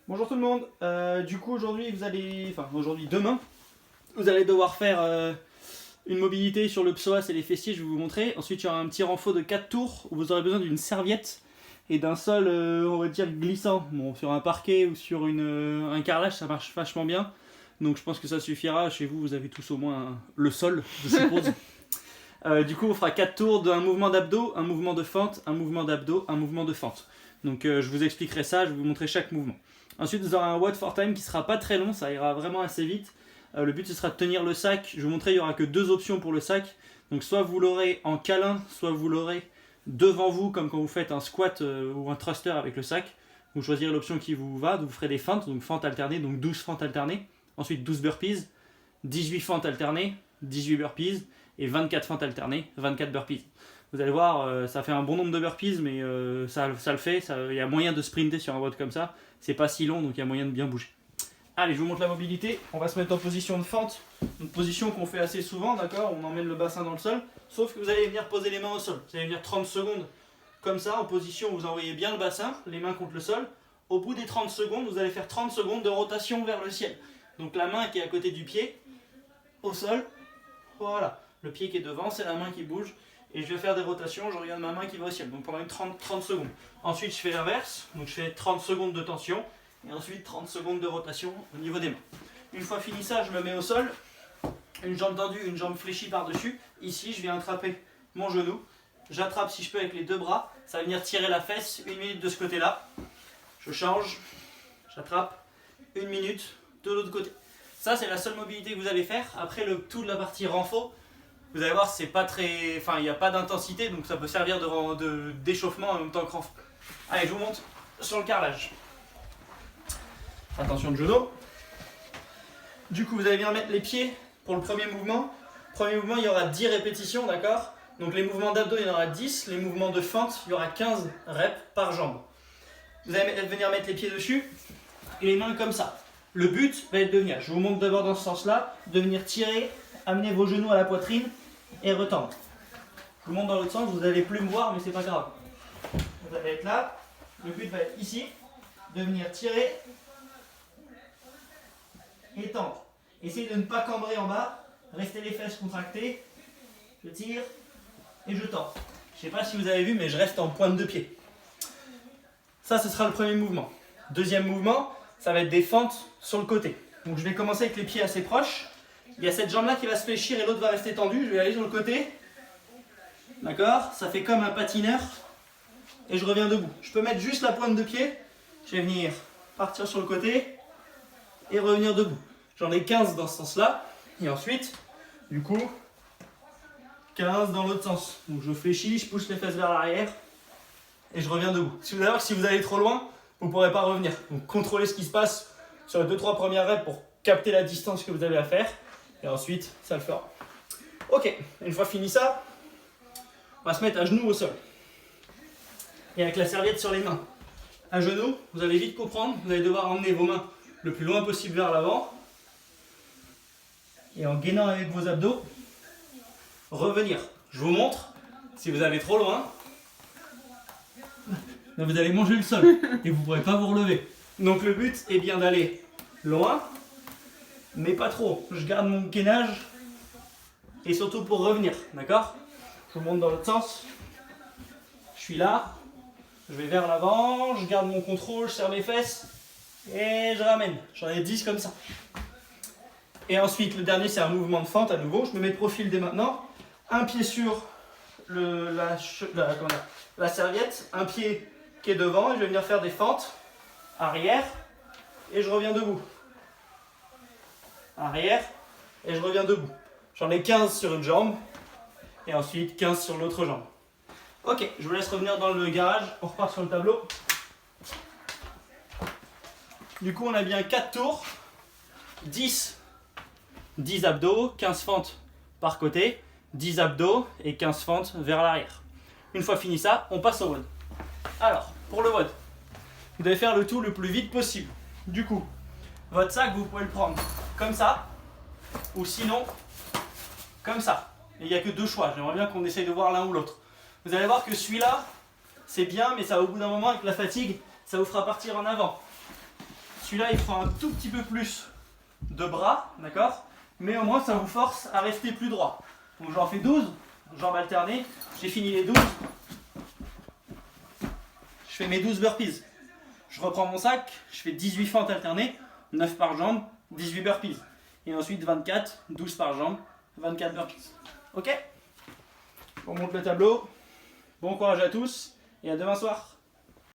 Bonjour tout le monde. Du coup aujourd'hui demain, vous allez devoir faire une mobilité sur le psoas et les fessiers, je vais vous montrer. Ensuite il y aura un petit renfort de 4 tours où vous aurez besoin d'une serviette et d'un sol, on va dire glissant. Bon, sur un parquet ou sur un carrelage ça marche vachement bien. Donc je pense que ça suffira. Chez vous, vous avez tous au moins le sol, je suppose. Du coup on fera 4 tours d'un mouvement d'abdos, un mouvement de fente, un mouvement d'abdos, un mouvement de fente. Donc je vous expliquerai ça, je vais vous montrer chaque mouvement. Ensuite, vous aurez un watt for time qui sera pas très long, ça ira vraiment assez vite. Le but, ce sera de tenir le sac. Je vais vous montrer, il n'y aura que deux options pour le sac. Donc, soit vous l'aurez en câlin, soit vous l'aurez devant vous, comme quand vous faites un squat ou un thruster avec le sac. Vous choisirez l'option qui vous va. Vous ferez des fentes, donc fentes alternées, donc 12 fentes alternées. Ensuite, 12 burpees, 18 fentes alternées, 18 burpees et 24 fentes alternées, 24 burpees. Vous allez voir, ça fait un bon nombre de burpees, mais ça le fait. Il y a moyen de sprinter sur un watt comme ça. C'est pas si long, donc il y a moyen de bien bouger. Allez, je vous montre la mobilité. On va se mettre en position de fente. Une position qu'on fait assez souvent, d'accord? On emmène le bassin dans le sol. Sauf que vous allez venir poser les mains au sol. Vous allez venir 30 secondes comme ça, en position où vous envoyez bien le bassin, les mains contre le sol. Au bout des 30 secondes, vous allez faire 30 secondes de rotation vers le ciel. Donc la main qui est à côté du pied, au sol. Voilà. Le pied qui est devant, c'est la main qui bouge. Et je vais faire des rotations, je regarde ma main qui va au ciel. Donc pendant 30 secondes. Ensuite, je fais l'inverse. Donc je fais 30 secondes de tension. Et ensuite 30 secondes de rotation au niveau des mains. Une fois fini ça, je me mets au sol. Une jambe tendue, une jambe fléchie par-dessus. Ici, je viens attraper mon genou. J'attrape si je peux avec les deux bras. Ça va venir tirer la fesse. 1 minute de ce côté-là. Je change. J'attrape. 1 minute de l'autre côté. Ça, c'est la seule mobilité que vous allez faire. Après, tout de la partie renfort, vous allez voir, c'est pas très, il n'y a pas d'intensité, donc ça peut servir d'échauffement en même temps que renfort. Allez, je vous montre sur le carrelage. Attention de genou. Du coup, vous allez bien mettre les pieds pour le premier mouvement. Premier mouvement, il y aura 10 répétitions, d'accord? Donc les mouvements d'abdos, il y en aura 10. Les mouvements de fente, il y aura 15 reps par jambe. Vous allez venir mettre les pieds dessus et les mains comme ça. Le but va être de venir, je vous montre d'abord dans ce sens-là, de venir tirer, amener vos genoux à la poitrine et retendre. Je vous montre dans l'autre sens, vous n'allez plus me voir, mais c'est pas grave. Vous allez être là, le but va être ici, de venir tirer et tendre. Essayez de ne pas cambrer en bas, restez les fesses contractées, je tire et je tends. Je ne sais pas si vous avez vu, mais je reste en pointe de pied. Ça, ce sera le premier mouvement. Deuxième mouvement, ça va être des fentes sur le côté. Donc je vais commencer avec les pieds assez proches. Il y a cette jambe-là qui va se fléchir et l'autre va rester tendue. Je vais aller sur le côté. D'accord? Ça fait comme un patineur. Et je reviens debout. Je peux mettre juste la pointe de pied. Je vais venir partir sur le côté et revenir debout. J'en ai 15 dans ce sens-là. Et ensuite, du coup, 15 dans l'autre sens. Donc je fléchis, je pousse les fesses vers l'arrière et je reviens debout. Si vous allez trop loin, vous ne pourrez pas revenir. Donc contrôlez ce qui se passe sur les 2-3 premières reps pour capter la distance que vous avez à faire. Et ensuite, ça le fera. Ok, une fois fini ça, on va se mettre à genoux au sol. Et avec la serviette sur les mains. À genoux, vous allez vite comprendre, vous allez devoir emmener vos mains le plus loin possible vers l'avant. Et en gainant avec vos abdos, revenir. Je vous montre, si vous allez trop loin, vous allez manger le sol et vous ne pourrez pas vous relever. Donc le but est bien d'aller loin, mais pas trop. Je garde mon gainage et surtout pour revenir, d'accord? Je vous montre dans l'autre sens. Je suis là, je vais vers l'avant, je garde mon contrôle, je serre mes fesses et je ramène. J'en ai 10 comme ça. Et ensuite, le dernier, c'est un mouvement de fente à nouveau. Je me mets de profil dès maintenant. Un pied sur la serviette, un pied qui est devant et je vais venir faire des fentes arrière et je reviens debout. Arrière et je reviens debout. J'en ai 15 sur une jambe et ensuite 15 sur l'autre jambe. Ok, je vous laisse revenir dans le garage, on repart sur le tableau. Du coup on a bien 4 tours, 10 abdos, 15 fentes par côté, 10 abdos et 15 fentes vers l'arrière. Une fois fini ça, on passe au WOD. Alors, pour le WOD, vous devez faire le tout le plus vite possible. Du coup, votre sac, vous pouvez le prendre comme ça, ou sinon, comme ça. Et il n'y a que deux choix, j'aimerais bien qu'on essaye de voir l'un ou l'autre. Vous allez voir que celui-là, c'est bien, mais ça, au bout d'un moment, avec la fatigue, ça vous fera partir en avant. Celui-là, il prend un tout petit peu plus de bras, d'accord? Mais au moins, ça vous force à rester plus droit. Donc j'en fais 12, jambes alternées. J'ai fini les 12. Je fais mes 12 burpees. Je reprends mon sac, je fais 18 fentes alternées, 9 par jambe, 18 burpees. Et ensuite 24, 12 par jambe, 24 burpees. Ok? On monte le tableau. Bon courage à tous et à demain soir.